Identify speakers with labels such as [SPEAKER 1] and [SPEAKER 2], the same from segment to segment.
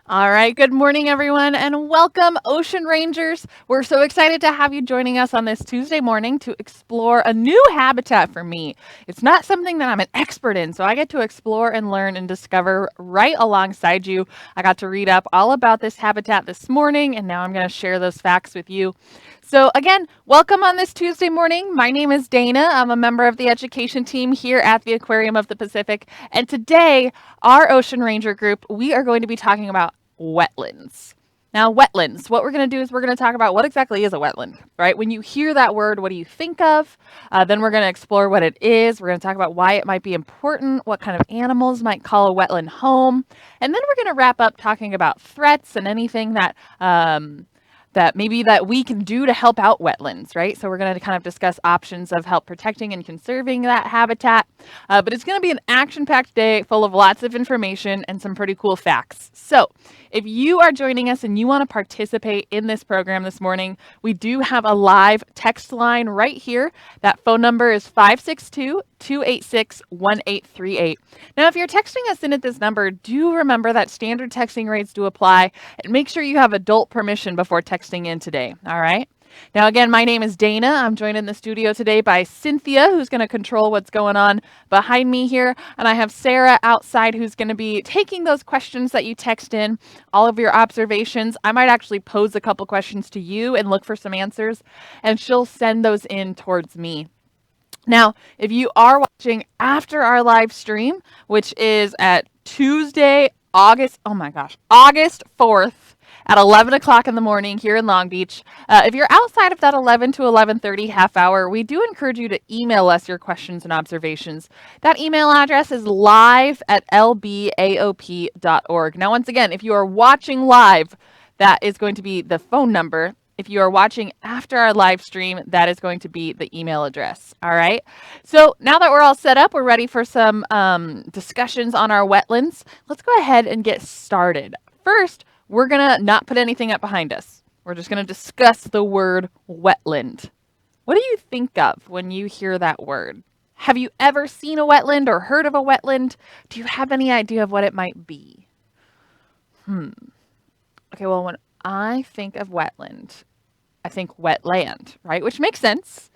[SPEAKER 1] All right, good morning, everyone, and welcome, Ocean Rangers. We're so excited to have you joining us on this Tuesday morning to explore a new habitat for me. It's not something that I'm an expert in, so I get to explore and learn and discover right alongside you. I got to read up all about this habitat this morning, and now I'm going to share those facts with you. So, again, welcome on this Tuesday morning. My name is Dana. I'm a member of the education team here at the Aquarium of the Pacific, and today, our Ocean Ranger group, we are going to be talking about wetlands. Now, wetlands, what we're going to do is we're going to talk about what exactly is a wetland, right? When you hear that word, what do you think of? Then we're going to explore what it is. We're going to talk about why it might be important, what kind of animals might call a wetland home. And then we're going to wrap up talking about threats and anything that maybe that we can do to help out wetlands, right? So we're going to kind of discuss options of help protecting and conserving that habitat. But it's going to be an action-packed day full of lots of information and some pretty cool facts. So if you are joining us and you want to participate in this program this morning, we do have a live text line right here. That phone number is 562-286-1838. Now, if you're texting us in at this number, do remember that standard texting rates do apply, and make sure you have adult permission before texting in today, all right? Now, again, my name is Dana. I'm joined in the studio today by Cynthia, who's going to control what's going on behind me here. And I have Sarah outside who's going to be taking those questions that you text in, all of your observations. I might actually pose a couple questions to you and look for some answers, and she'll send those in towards me. Now, if you are watching after our live stream, which is at Tuesday, August 4th, at 11 o'clock in the morning here in Long Beach. If you're outside of that 11 to 11:30 half hour, we do encourage you to email us your questions and observations. That email address is live@lbaop.org. Now, once again, if you are watching live, that is going to be the phone number. If you are watching after our live stream, that is going to be the email address. All right. So now that we're all set up, we're ready for some discussions on our wetlands. Let's go ahead and get started. First, we're going to not put anything up behind us. We're just going to discuss the word wetland. What do you think of when you hear that word? Have you ever seen a wetland or heard of a wetland? Do you have any idea of what it might be? Okay, well, when I think of wetland, I think wetland, right? Which makes sense.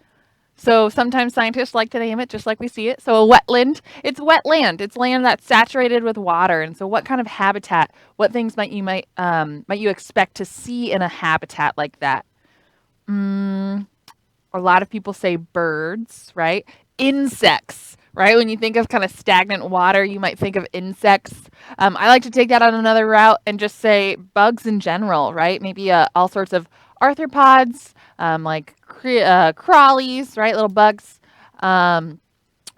[SPEAKER 1] So sometimes scientists like to name it just like we see it. So a wetland, it's wetland. It's land that's saturated with water. And so what kind of habitat, what things might you expect to see in a habitat like that? A lot of people say birds, right? Insects, right? When you think of kind of stagnant water, you might think of insects. I like to take that on another route and just say bugs in general, right? Maybe all sorts of arthropods, like crawlies, right? Little bugs. What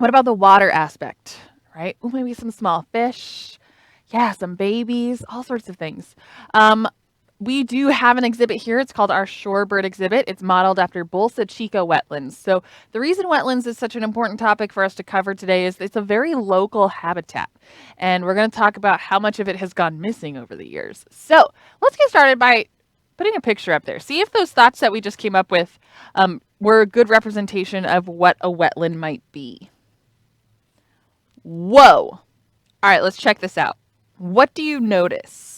[SPEAKER 1] about the water aspect, right? Ooh, maybe some small fish. Yeah, some babies, all sorts of things. We do have an exhibit here. It's called our shorebird exhibit. It's modeled after Bolsa Chica wetlands. So the reason wetlands is such an important topic for us to cover today is it's a very local habitat. And we're going to talk about how much of it has gone missing over the years. So let's get started by putting a picture up there. See if those thoughts that we just came up with were a good representation of what a wetland might be. Whoa. All right, let's check this out. What do you notice?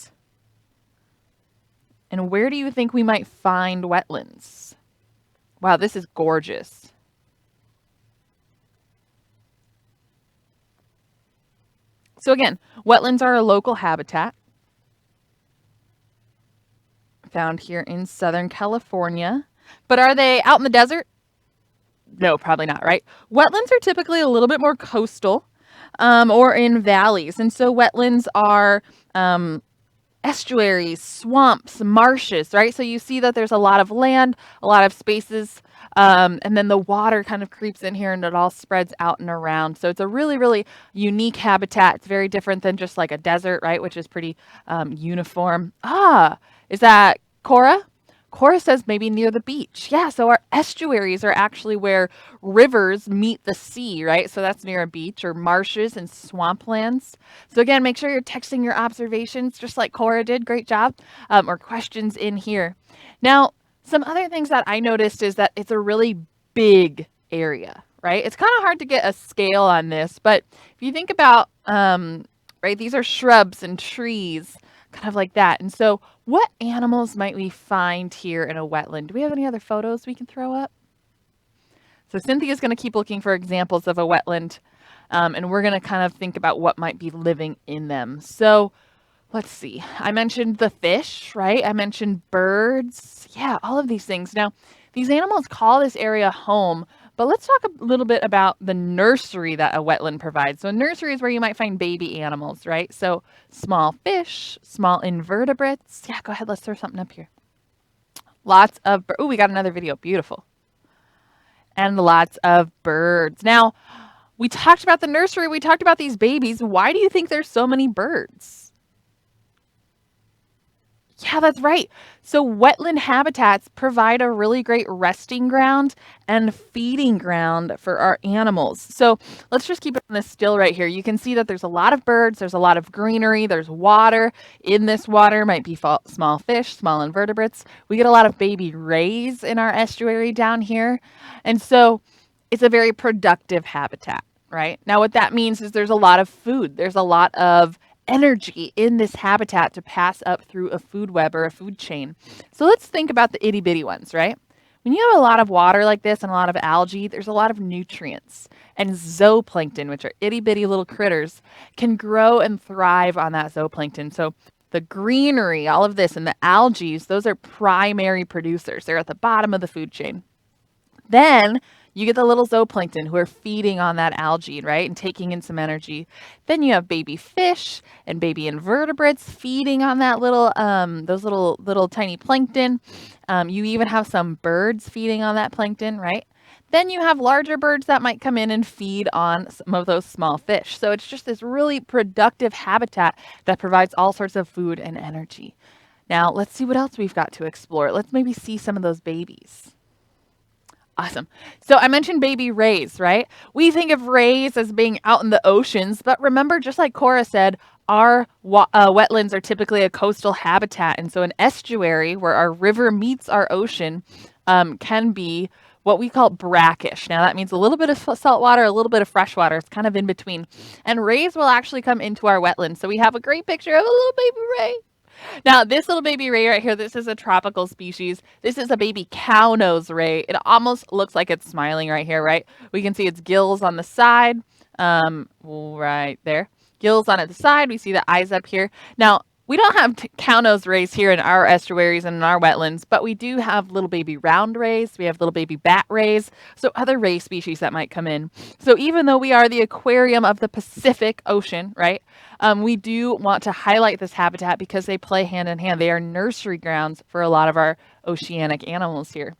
[SPEAKER 1] And where do you think we might find wetlands? Wow, this is gorgeous. So again, wetlands are a local habitat found here in Southern California. But are they out in the desert? No, probably not, right? Wetlands are typically a little bit more coastal or in valleys. And so wetlands are estuaries, swamps, marshes, right? So you see that there's a lot of land, a lot of spaces, and then the water kind of creeps in here and it all spreads out and around. So it's a really, really unique habitat. It's very different than just like a desert, right? Which is pretty uniform. Is that Cora? Cora says maybe near the beach. Yeah, so our estuaries are actually where rivers meet the sea, right? So that's near a beach, or marshes and swamplands. So again, make sure you're texting your observations just like Cora did. Great job. Or questions in here. Now, some other things that I noticed is that it's a really big area, right? It's kind of hard to get a scale on this, but if you think about, right, these are shrubs and trees kind of like that. And so what animals might we find here in a wetland? Do we have any other photos we can throw up? So Cynthia's going to keep looking for examples of a wetland, and we're going to kind of think about what might be living in them. So let's see. I mentioned the fish, right? I mentioned birds. Yeah, all of these things. Now, these animals call this area home, but let's talk a little bit about the nursery that a wetland provides. So a nursery is where you might find baby animals, right? So small fish, small invertebrates. Yeah, go ahead. Let's throw something up here. Lots of, oh, we got another video. Beautiful. And lots of birds. Now, we talked about the nursery. We talked about these babies. Why do you think there's so many birds? Yeah, that's right. So wetland habitats provide a really great resting ground and feeding ground for our animals. So let's just keep it on this still right here. You can see that there's a lot of birds, there's a lot of greenery, there's water. In this water might be small fish, small invertebrates. We get a lot of baby rays in our estuary down here. And so it's a very productive habitat, right? Now what that means is there's a lot of food. There's a lot of energy in this habitat to pass up through a food web or a food chain. So let's think about the itty bitty ones, right? When you have a lot of water like this and a lot of algae, there's a lot of nutrients. And zooplankton, which are itty bitty little critters, can grow and thrive on that zooplankton. So the greenery, all of this, and the algae, those are primary producers. They're at the bottom of the food chain. Then you get the little zooplankton who are feeding on that algae, right, and taking in some energy. Then you have baby fish and baby invertebrates feeding on that little, those little tiny plankton. You even have some birds feeding on that plankton, right? Then you have larger birds that might come in and feed on some of those small fish. So it's just this really productive habitat that provides all sorts of food and energy. Now, let's see what else we've got to explore. Let's maybe see some of those babies. Awesome. So I mentioned baby rays, right? We think of rays as being out in the oceans, but remember, just like Cora said, our wetlands are typically a coastal habitat. And so an estuary where our river meets our ocean can be what we call brackish. Now that means a little bit of salt water, a little bit of fresh water. It's kind of in between. And rays will actually come into our wetlands. So we have a great picture of a little baby ray. Now, this little baby ray right here, this is a tropical species. This is a baby cow nose ray. It almost looks like it's smiling right here, right? We can see its gills on the side, right there. Gills on the side. We see the eyes up here. Now, we don't have cow nose rays here in our estuaries and in our wetlands, but we do have little baby round rays. We have little baby bat rays, so other ray species that might come in. So even though we are the aquarium of the Pacific Ocean, right, we do want to highlight this habitat because they play hand in hand. They are nursery grounds for a lot of our oceanic animals here.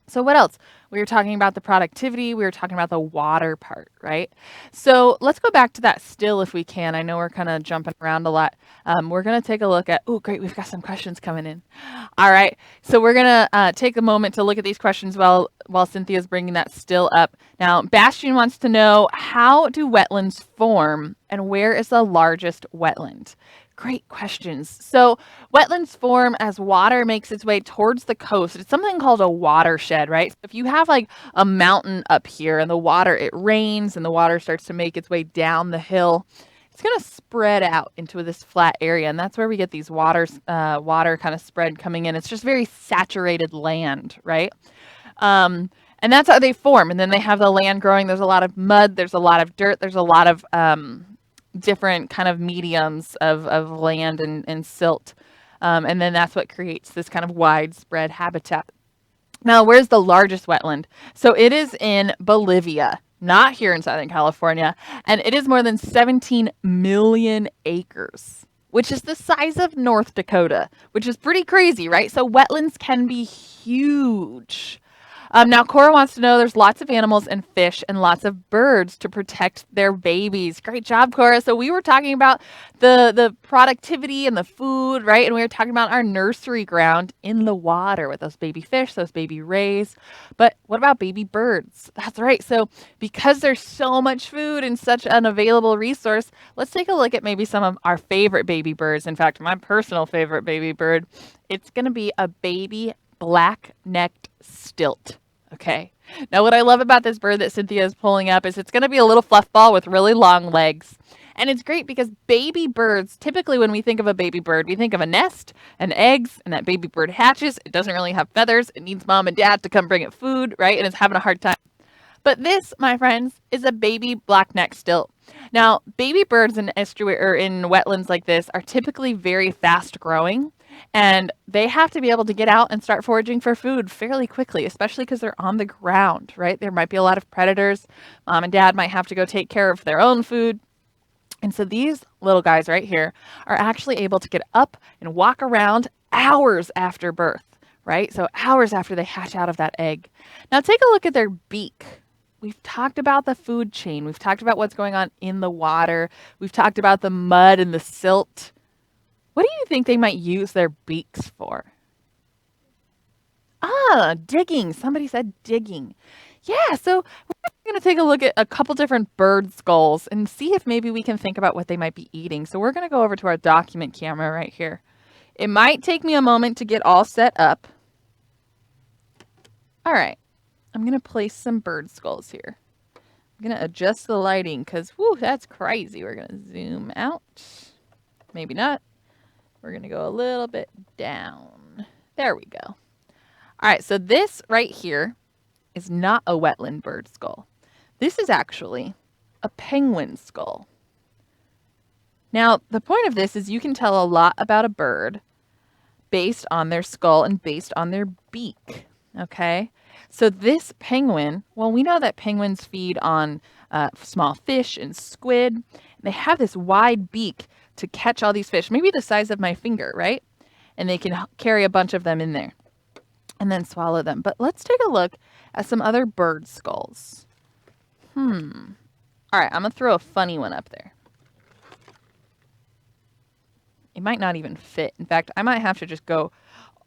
[SPEAKER 1] So what else? We were talking about the productivity. We were talking about the water part, right? So let's go back to that still if we can. I know we're kind of jumping around a lot. We're going to take a look at, oh, great. We've got some questions coming in. All right. So we're going to take a moment to look at these questions while Cynthia's bringing that still up. Now, Bastian wants to know, how do wetlands form and where is the largest wetland? Great questions. So wetlands form as water makes its way towards the coast. It's something called a watershed, right? So if you have like a mountain up here and the water, it rains and the water starts to make its way down the hill, it's going to spread out into this flat area. And that's where we get these water kind of spread coming in. It's just very saturated land, right? And that's how they form. And then they have the land growing. There's a lot of mud. There's a lot of dirt. There's a lot of different kind of mediums of land and silt. And then that's what creates this kind of widespread habitat. Now, where's the largest wetland? So it is in Bolivia, not here in Southern California. And it is more than 17 million acres, which is the size of North Dakota, which is pretty crazy, right? So wetlands can be huge. Now, Cora wants to know, there's lots of animals and fish and lots of birds to protect their babies. Great job, Cora. So we were talking about the productivity and the food, right? And we were talking about our nursery ground in the water with those baby fish, those baby rays. But what about baby birds? That's right. So because there's so much food and such an available resource, let's take a look at maybe some of our favorite baby birds. In fact, my personal favorite baby bird, it's going to be a baby black-necked stilt. Okay. Now, what I love about this bird that Cynthia is pulling up is it's going to be a little fluff ball with really long legs. And it's great because baby birds, typically when we think of a baby bird, we think of a nest and eggs, and that baby bird hatches. It doesn't really have feathers. It needs mom and dad to come bring it food, right? And it's having a hard time. But this, my friends, is a baby blackneck stilt. Now, baby birds in estuary or in wetlands like this are typically very fast growing, and they have to be able to get out and start foraging for food fairly quickly, especially because they're on the ground, right? There might be a lot of predators. Mom and dad might have to go take care of their own food. And so these little guys right here are actually able to get up and walk around hours after birth, right? So hours after they hatch out of that egg. Now take a look at their beak. We've talked about the food chain. We've talked about what's going on in the water. We've talked about the mud and the silt. What do you think they might use their beaks for? Ah, digging. Somebody said digging. Yeah, so we're going to take a look at a couple different bird skulls and see if maybe we can think about what they might be eating. So we're going to go over to our document camera right here. It might take me a moment to get all set up. All right. I'm going to place some bird skulls here. I'm going to adjust the lighting because, whoo, that's crazy. We're going to zoom out. Maybe not. We're going to go a little bit down. There we go. All right, so this right here is not a wetland bird skull. This is actually a penguin skull. Now, the point of this is you can tell a lot about a bird based on their skull and based on their beak, okay? So this penguin, well, we know that penguins feed on small fish and squid. They have this wide beak to catch all these fish, maybe the size of my finger, right? And they can carry a bunch of them in there and then swallow them. But let's take a look at some other bird skulls. All right, I'm going to throw a funny one up there. It might not even fit. In fact, I might have to just go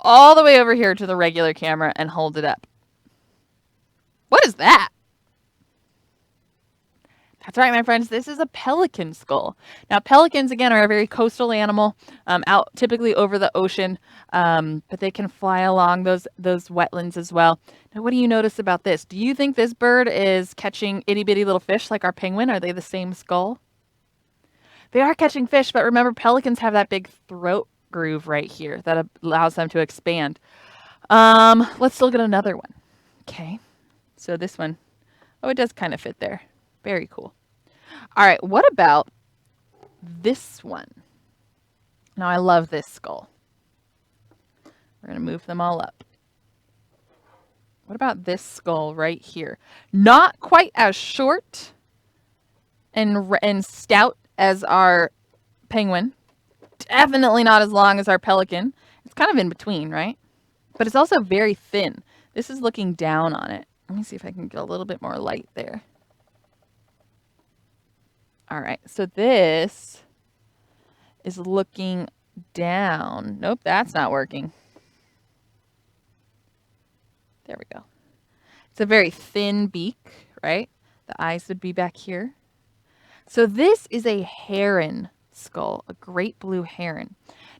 [SPEAKER 1] all the way over here to the regular camera and hold it up. What is that? That's right, my friends. This is a pelican skull. Now, pelicans, again, are a very coastal animal, out typically over the ocean, but they can fly along those wetlands as well. Now, what do you notice about this? Do you think this bird is catching itty-bitty little fish like our penguin? Are they the same skull? They are catching fish, but remember, pelicans have that big throat groove right here that allows them to expand. Let's look at another one. Okay, so this one, oh, it does kind of fit there. Very cool. All right, what about this one? Now, I love this skull. We're going to move them all up. What about this skull right here? Not quite as short and stout as our penguin. Definitely not as long as our pelican. It's kind of in between, right? But it's also very thin. This is looking down on it. Let me see if I can get a little bit more light there. All right, so this is looking down. Nope, that's not working. There we go. It's a very thin beak, right? The eyes would be back here. So this is a heron skull, a great blue heron.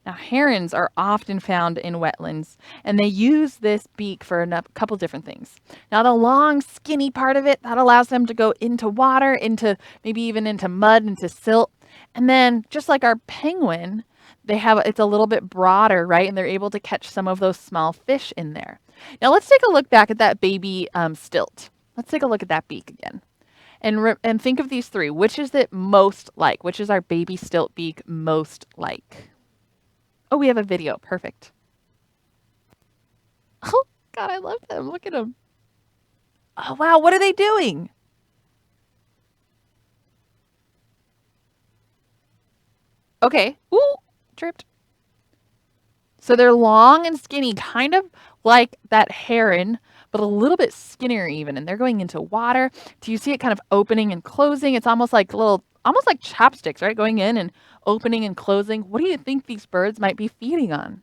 [SPEAKER 1] Now, herons are often found in wetlands, and they use this beak for a couple different things. Now, the long, skinny part of it, that allows them to go into water, into maybe even into mud, into silt. And then, just like our penguin, it's a little bit broader, right? And they're able to catch some of those small fish in there. Now, let's take a look back at that baby stilt. Let's take a look at that beak again. And think of these three. Which is it most like? Which is our baby stilt beak most like? Oh, we have a video. Perfect. Oh, God, I love them. Look at them. Oh, wow. What are they doing? Okay. Ooh, tripped. So they're long and skinny, kind of like that heron, but a little bit skinnier even. And they're going into water. Do you see it kind of opening and closing? It's almost like chopsticks, right? Going in and opening and closing. What do you think these birds might be feeding on?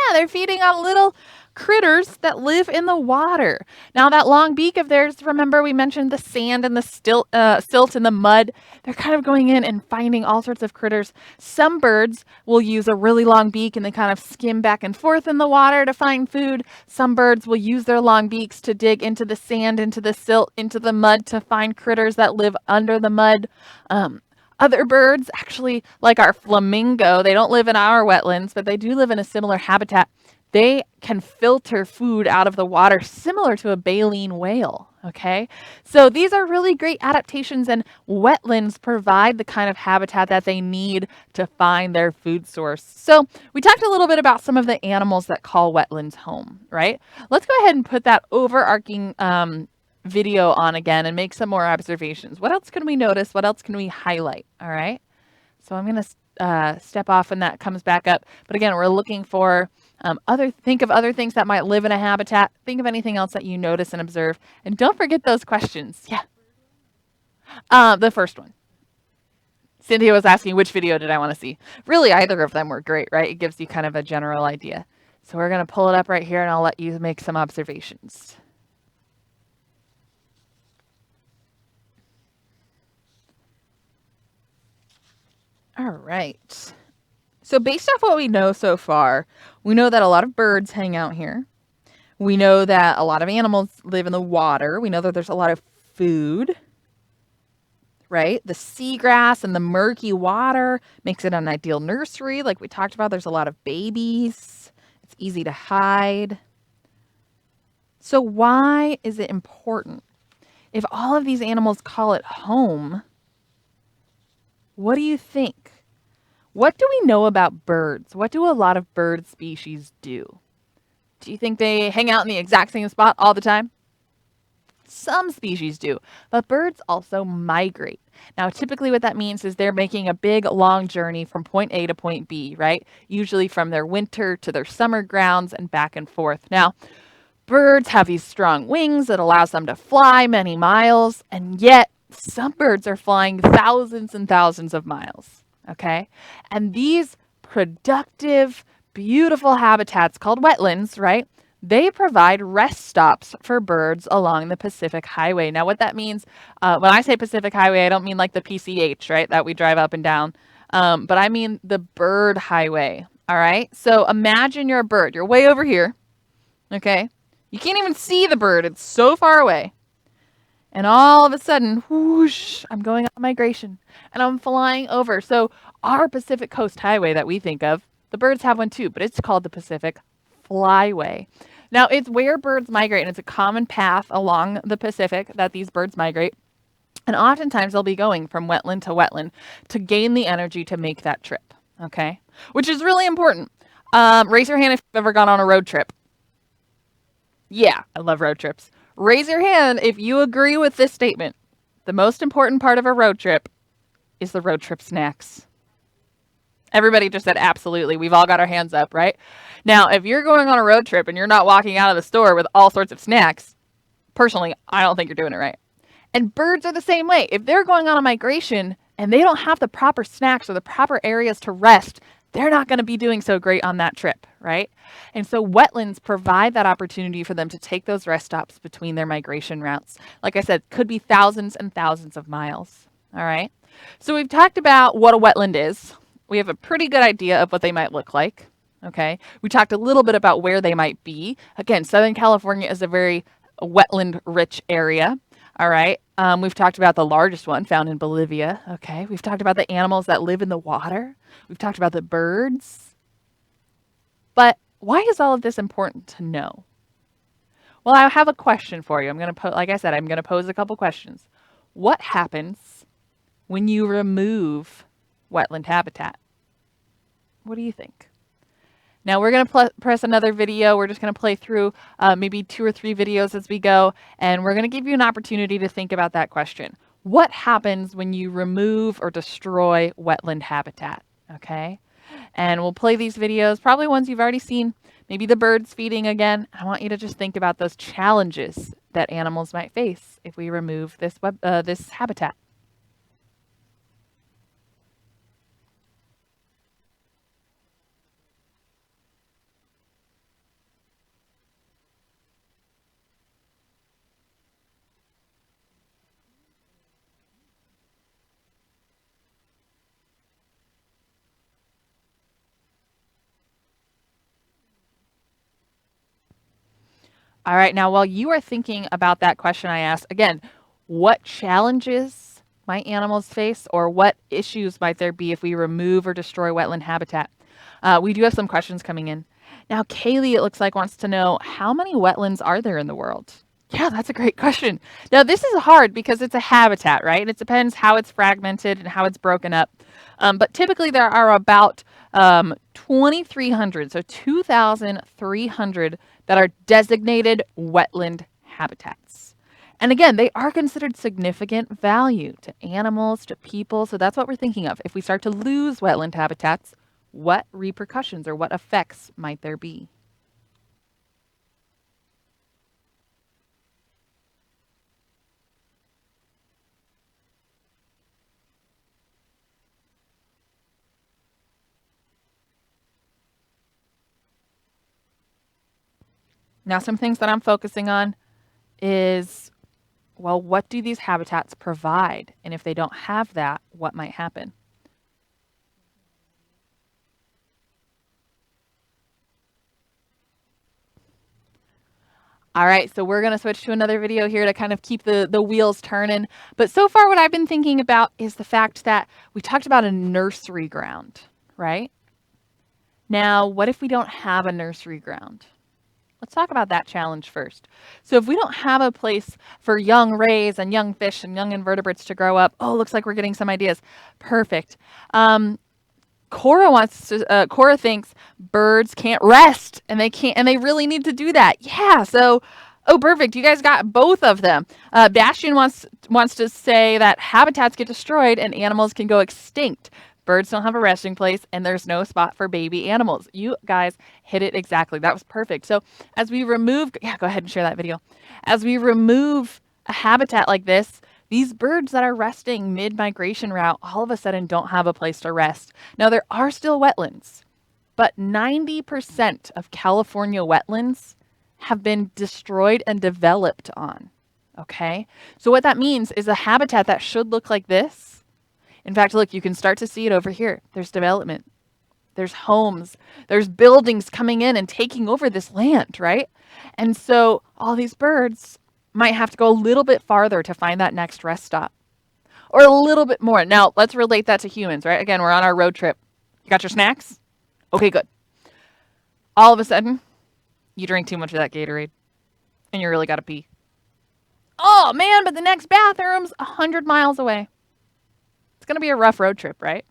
[SPEAKER 1] Yeah, they're feeding on little critters that live in the water. Now, that long beak of theirs, remember we mentioned the sand and the silt and the mud. They're kind of going in and finding all sorts of critters. Some birds will use a really long beak and they kind of skim back and forth in the water to find food. Some birds will use their long beaks to dig into the sand, into the silt, into the mud to find critters that live under the mud. Other birds, actually, like our flamingo, they don't live in our wetlands, but they do live in a similar habitat. They can filter food out of the water similar to a baleen whale, okay? So these are really great adaptations, and wetlands provide the kind of habitat that they need to find their food source. So we talked a little bit about some of the animals that call wetlands home, right? Let's go ahead and put that overarching video on again and make some more observations. What else can we notice? What else can we highlight? All right. So I'm going to step off when that comes back up. But again, we're looking for think of other things that might live in a habitat. Think of anything else that you notice and observe. And don't forget those questions. Yeah. The first one. Cynthia was asking which video did I want to see. Really, either of them were great, right? It gives you kind of a general idea. So we're going to pull it up right here and I'll let you make some observations. All right. So based off what we know so far, we know that a lot of birds hang out here. We know that a lot of animals live in the water. We know that there's a lot of food, right? The seagrass and the murky water makes it an ideal nursery. Like we talked about, there's a lot of babies. It's easy to hide. So why is it important? If all of these animals call it home, what do you think? What do we know about birds? What do a lot of bird species do? Do you think they hang out in the exact same spot all the time? Some species do, but birds also migrate. Now, typically what that means is they're making a big, long journey from point A to point B, right? Usually from their winter to their summer grounds and back and forth. Now, birds have these strong wings that allows them to fly many miles, and yet some birds are flying thousands and thousands of miles, okay? And these productive, beautiful habitats called wetlands, right? They provide rest stops for birds along the Pacific Highway. Now, what that means, when I say Pacific Highway, I don't mean like the PCH, right, that we drive up and down, but I mean the bird highway, all right? So imagine you're a bird. You're way over here, okay? You can't even see the bird. It's so far away. And all of a sudden, whoosh, I'm going on migration and I'm flying over. So our Pacific Coast Highway that we think of, the birds have one too, but it's called the Pacific Flyway. Now, it's where birds migrate, and it's a common path along the Pacific that these birds migrate. And oftentimes they'll be going from wetland to wetland to gain the energy to make that trip, okay? Which is really important. Raise your hand if you've ever gone on a road trip. Yeah, I love road trips. Raise your hand if you agree with this statement. The most important part of a road trip is the road trip snacks. Everybody just said absolutely. We've all got our hands up, right? Now, if you're going on a road trip and you're not walking out of the store with all sorts of snacks, personally, I don't think you're doing it right. And birds are the same way. If they're going on a migration and they don't have the proper snacks or the proper areas to rest, they're not going to be doing so great on that trip, right? And so wetlands provide that opportunity for them to take those rest stops between their migration routes. Like I said, could be thousands and thousands of miles, all right? So we've talked about what a wetland is. We have a pretty good idea of what they might look like, okay? We talked a little bit about where they might be. Again, Southern California is a very wetland-rich area, all right? We've talked about the largest one found in Bolivia, okay? We've talked about the animals that live in the water. We've talked about the birds. But why is all of this important to know? Well, I have a question for you. I'm going to like I said, I'm going to pose a couple questions. What happens when you remove wetland habitat? What do you think? Now we're going to press another video. We're just going to play through maybe 2 or 3 videos as we go, and we're going to give you an opportunity to think about that question. What happens when you remove or destroy wetland habitat? Okay, and we'll play these videos, probably ones you've already seen, maybe the birds feeding again. I want you to just think about those challenges that animals might face if we remove this this habitat. All right, now while you are thinking about that question I asked, again, what challenges might animals face or what issues might there be if we remove or destroy wetland habitat? We do have some questions coming in. Now, Kaylee, it looks like, wants to know how many wetlands are there in the world? Yeah, that's a great question. Now, this is hard because it's a habitat, right? It depends how it's fragmented and how it's broken up. But typically, there are about 2,300, so 2,300 that are designated wetland habitats. And again, they are considered significant value to animals, to people. So that's what we're thinking of. If we start to lose wetland habitats, what repercussions or what effects might there be? Now, some things that I'm focusing on is, well, what do these habitats provide? And if they don't have that, what might happen? All right, so we're going to switch to another video here to kind of keep the wheels turning. But so far, what I've been thinking about is the fact that we talked about a nursery ground, right? Now, what if we don't have a nursery ground? Let's talk about that challenge first. So if we don't have a place for young rays and young fish and young invertebrates to grow up, oh, looks like we're getting some ideas. Perfect. Cora thinks birds can't rest and they really need to do that. Yeah. So, oh, perfect. You guys got both of them. Bastion wants to say that habitats get destroyed and animals can go extinct. Birds don't have a resting place and there's no spot for baby animals. You guys hit it exactly. That was perfect. So as we remove, yeah, go ahead and share that video. As we remove a habitat like this, these birds that are resting mid-migration route all of a sudden don't have a place to rest. Now, there are still wetlands, but 90% of California wetlands have been destroyed and developed on. Okay? So what that means is a habitat that should look like this. In fact, look, you can start to see it over here. There's development. There's homes. There's buildings coming in and taking over this land, right? And so all these birds might have to go a little bit farther to find that next rest stop or a little bit more. Now, let's relate that to humans, right? Again, we're on our road trip. You got your snacks? Okay, good. All of a sudden, you drink too much of that Gatorade and you really got to pee. Oh, man, but the next bathroom's 100 miles away. It's going to be a rough road trip, right?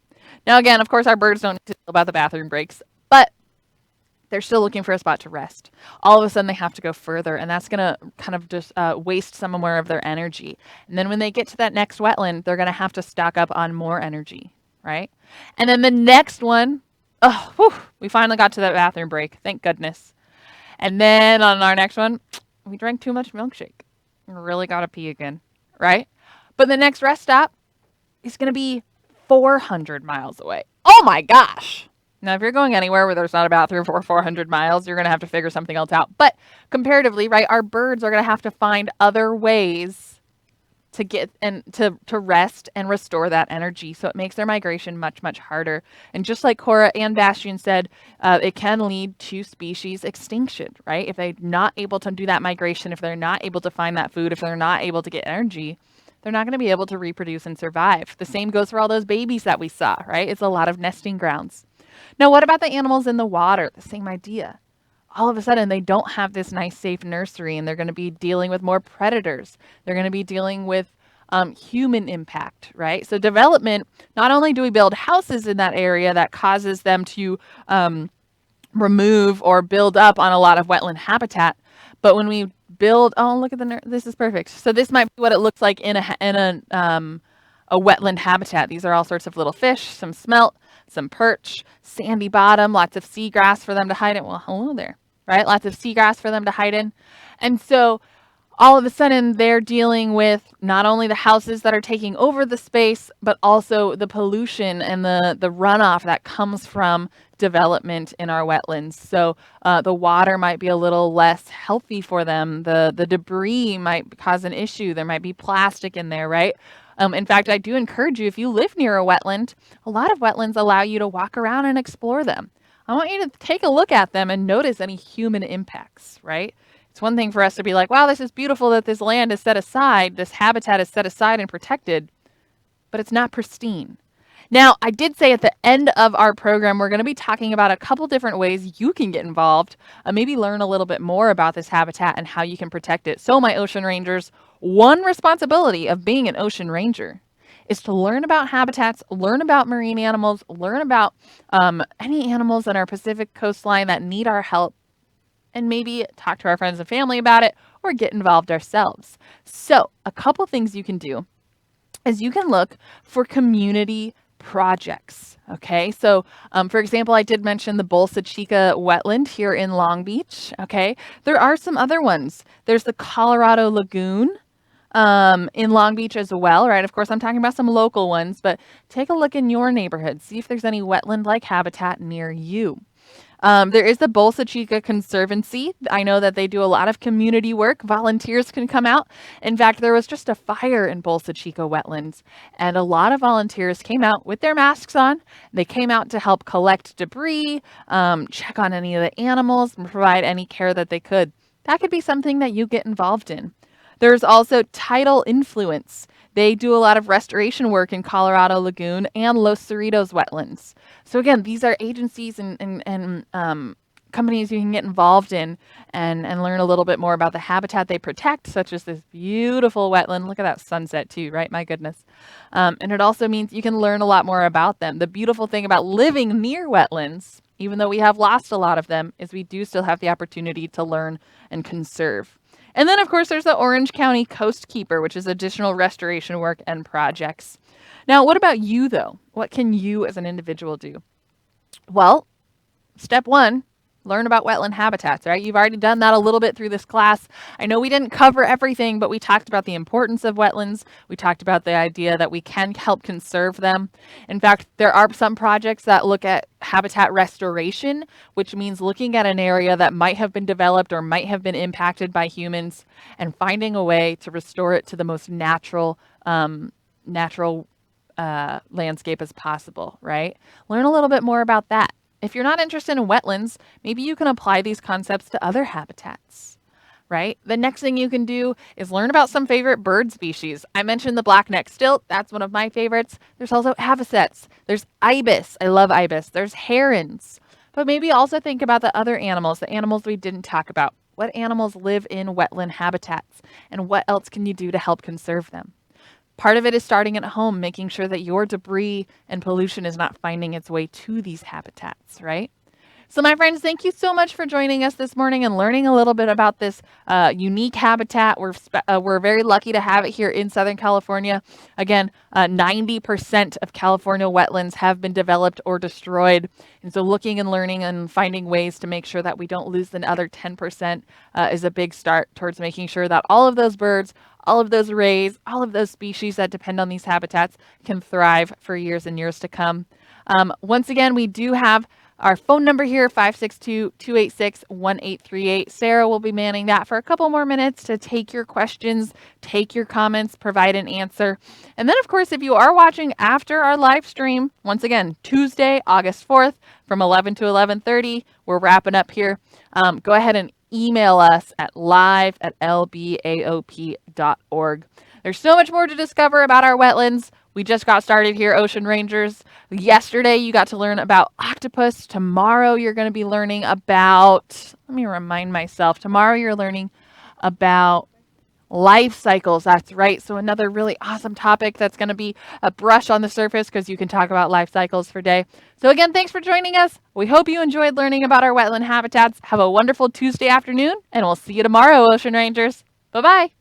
[SPEAKER 1] Now, again, of course, our birds don't know about the bathroom breaks, but they're still looking for a spot to rest. All of a sudden, they have to go further, and that's going to kind of just waste some more of their energy. And then when they get to that next wetland, they're going to have to stock up on more energy, right? And then the next one, oh, whew, we finally got to that bathroom break. Thank goodness. And then on our next one, we drank too much milkshake. We really got to pee again, right? But the next rest stop is going to be 400 miles away. Oh my gosh. Now, if you're going anywhere where there's not a bathroom for 400 miles, you're going to have to figure something else out. But comparatively, right, our birds are going to have to find other ways to get and to rest and restore that energy. So it makes their migration much, much harder. And just like Cora and Bastion said, it can lead to species extinction, right? If they're not able to do that migration, if they're not able to find that food, if they're not able to get energy, they're not going to be able to reproduce and survive. The same goes for all those babies that we saw, right? It's a lot of nesting grounds. Now, what about the animals in the water? The same idea. All of a sudden, they don't have this nice, safe nursery, and they're going to be dealing with more predators. They're going to be dealing with human impact, right? So development, not only do we build houses in that area that causes them to remove or build up on a lot of wetland habitat, but when we build, oh, look at this is perfect. So this might be what it looks like in a wetland habitat. These are all sorts of little fish, some smelt, some perch, sandy bottom, lots of seagrass for them to hide in. Well, hello there, right? Lots of seagrass for them to hide in. And so all of a sudden they're dealing with not only the houses that are taking over the space, but also the pollution and the runoff that comes from development in our wetlands. So the water might be a little less healthy for them. The debris might cause an issue. There might be plastic in there, right? In fact, I do encourage you, if you live near a wetland, a lot of wetlands allow you to walk around and explore them. I want you to take a look at them and notice any human impacts, right? It's one thing for us to be like, wow, this is beautiful that this land is set aside, this habitat is set aside and protected, but it's not pristine. Now, I did say at the end of our program, we're going to be talking about a couple different ways you can get involved, maybe learn a little bit more about this habitat and how you can protect it. So, my ocean rangers, one responsibility of being an ocean ranger is to learn about habitats, learn about marine animals, learn about any animals on our Pacific coastline that need our help, and maybe talk to our friends and family about it or get involved ourselves. So, a couple things you can do is you can look for community projects. Okay, so for example, I did mention the Bolsa Chica wetland here in Long Beach. Okay, there are some other ones. There's the Colorado Lagoon in Long Beach as well, right? Of course, I'm talking about some local ones, but take a look in your neighborhood. See if there's any wetland-like habitat near you. There is the Bolsa Chica Conservancy. I know that they do a lot of community work. Volunteers can come out. In fact, there was just a fire in Bolsa Chica wetlands, and a lot of volunteers came out with their masks on. They came out to help collect debris, check on any of the animals, and provide any care that they could. That could be something that you get involved in. There's also tidal influence. They do a lot of restoration work in Colorado Lagoon and Los Cerritos wetlands. So again, these are agencies and companies you can get involved in and learn a little bit more about the habitat they protect, such as this beautiful wetland. Look at that sunset too, right? My goodness. And it also means you can learn a lot more about them. The beautiful thing about living near wetlands, even though we have lost a lot of them, is we do still have the opportunity to learn and conserve. And then, of course, there's the Orange County Coast Keeper, which is additional restoration work and projects. Now, what about you, though? What can you as an individual do? Well, step one, learn about wetland habitats, right? You've already done that a little bit through this class. I know we didn't cover everything, but we talked about the importance of wetlands. We talked about the idea that we can help conserve them. In fact, there are some projects that look at habitat restoration, which means looking at an area that might have been developed or might have been impacted by humans and finding a way to restore it to the most natural landscape as possible, right? Learn a little bit more about that. If you're not interested in wetlands, maybe you can apply these concepts to other habitats, right? The next thing you can do is learn about some favorite bird species. I mentioned the black-necked stilt. That's one of my favorites. There's also avocets. There's ibis. I love ibis. There's herons. But maybe also think about the other animals, the animals we didn't talk about. What animals live in wetland habitats? And what else can you do to help conserve them? Part of it is starting at home, making sure that your debris and pollution is not finding its way to these habitats, right? So my friends, thank you so much for joining us this morning and learning a little bit about this unique habitat. We're very lucky to have it here in Southern California. Again, 90% of California wetlands have been developed or destroyed. And so looking and learning and finding ways to make sure that we don't lose the other 10% is a big start towards making sure that all of those birds, all of those rays, all of those species that depend on these habitats can thrive for years and years to come. Once again, we do have our phone number here, 562-286-1838. Sarah will be manning that for a couple more minutes to take your questions, take your comments, provide an answer. And then, of course, if you are watching after our live stream, once again, Tuesday, August 4th, from 11 to 11:30, we're wrapping up here. Go ahead and email us at live@lbaop.org. There's so much more to discover about our wetlands. We just got started here, Ocean Rangers. Yesterday, you got to learn about octopus. Tomorrow, you're going to be learning about, let me remind myself, tomorrow you're learning about life cycles. That's right. So another really awesome topic that's going to be a brush on the surface because you can talk about life cycles for a day. So again, thanks for joining us. We hope you enjoyed learning about our wetland habitats. Have a wonderful Tuesday afternoon, and we'll see you tomorrow, Ocean Rangers. Bye-bye.